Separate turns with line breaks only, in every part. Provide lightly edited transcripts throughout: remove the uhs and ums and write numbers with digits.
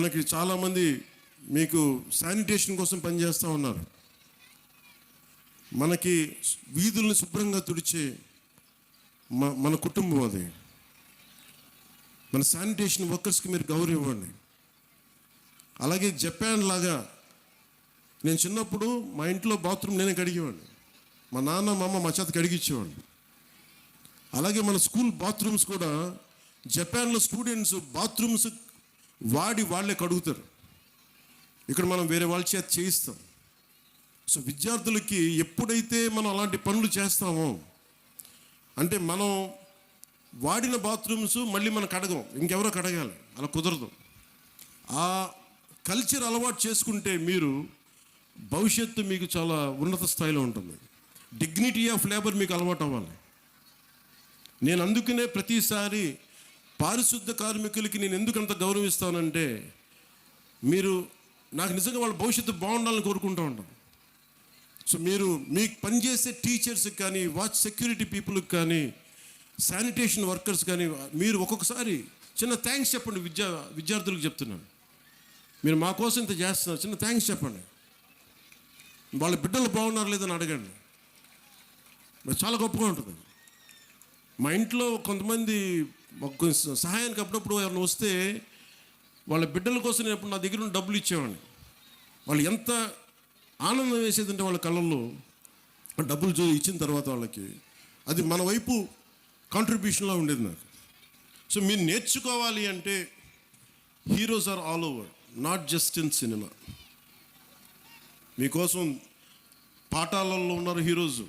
మనకి చాలామంది మీకు శానిటేషన్ కోసం పనిచేస్తూ ఉన్నారు. మనకి వీధుల్ని శుభ్రంగా తుడిచే మన కుటుంబం అది. మన శానిటేషన్ వర్కర్స్కి మీరు గౌరవం ఇవ్వండి. అలాగే జపాన్ లాగా నేను చిన్నప్పుడు మా ఇంట్లో బాత్రూమ్ నేనే కడిగేవాడిని. మా నాన్న మా అమ్మ మా చేత కడిగిచ్చేవాడిని. అలాగే మన స్కూల్ బాత్రూమ్స్ కూడా జపాన్లో స్టూడెంట్స్ బాత్రూమ్స్ వాళ్ళే కడుగుతారు. ఇక్కడ మనం వేరే వాళ్ళ చేత చేయిస్తాం. సో విద్యార్థులకి ఎప్పుడైతే మనం అలాంటి పనులు చేస్తామో అంటే మనం వాడిన బాత్రూమ్స్ మళ్ళీ మనం కడగం, ఇంకెవరో కడగాలి, అలా కుదరదు. ఆ కల్చర్ అలవాటు చేసుకుంటే మీరు భవిష్యత్తు మీకు చాలా ఉన్నత స్థాయిలో ఉంటుంది. డిగ్నిటీ ఆఫ్ లేబర్ మీకు అలవాటు అవ్వాలి. నేను అందుకనే ప్రతిసారి పారిశుద్ధ కార్మికులకి నేను ఎందుకు అంత గౌరవిస్తానంటే మీరు నాకు నిజంగా వాళ్ళ భవిష్యత్తు బాగుండాలని కోరుకుంటూ ఉంటాను. సో మీరు మీకు పనిచేసే టీచర్స్కి కానీ, వాచ్ సెక్యూరిటీ పీపుల్కి కానీ, శానిటేషన్ వర్కర్స్ కానీ మీరు ఒక్కొక్కసారి చిన్న థ్యాంక్స్ చెప్పండి. విద్యార్థులకు చెప్తున్నాను, మీరు మా కోసం ఇంత చేస్తున్నారు, చిన్న థ్యాంక్స్ చెప్పండి. వాళ్ళ బిడ్డలు బాగున్నారు లేదని అడగండి. చాలా గొప్పగా ఉంటుంది. మా ఇంట్లో కొంతమంది సహాయానికి అప్పుడప్పుడు ఎవరైనా వస్తే వాళ్ళ బిడ్డల కోసం నేను ఎప్పుడు నా దగ్గర ఉన్న డబ్బులు ఇచ్చేవాడిని. వాళ్ళు ఎంత ఆనందం వేసేదంటే వాళ్ళ కళ్ళల్లో డబ్బులు ఇచ్చిన తర్వాత వాళ్ళకి అది మన వైపు కాంట్రిబ్యూషన్లా ఉండేది నాకు. సో మీరు నేర్చుకోవాలి అంటే heroes are all over, not just in cinema. మీకోసం పాఠాలలో ఉన్నారు హీరోస్,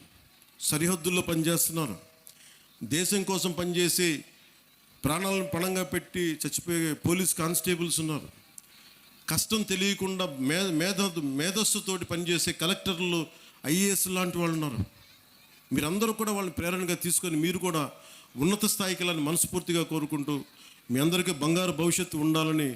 సరిహద్దుల్లో పనిచేస్తున్నారు, దేశం కోసం పనిచేసి ప్రాణాలను పణంగా పెట్టి చచ్చిపోయే పోలీస్ కానిస్టేబుల్స్ ఉన్నారు, కష్టం తెలియకుండా మేధస్సుతోటి పనిచేసే కలెక్టర్లు, ఐఏఎస్ లాంటి వాళ్ళు ఉన్నారు. మీరందరూ కూడా వాళ్ళని ప్రేరణగా తీసుకొని మీరు కూడా ఉన్నత స్థాయికి వెళ్ళాలని మనస్ఫూర్తిగా కోరుకుంటూ మీ అందరికీ బంగారు భవిష్యత్తు ఉండాలని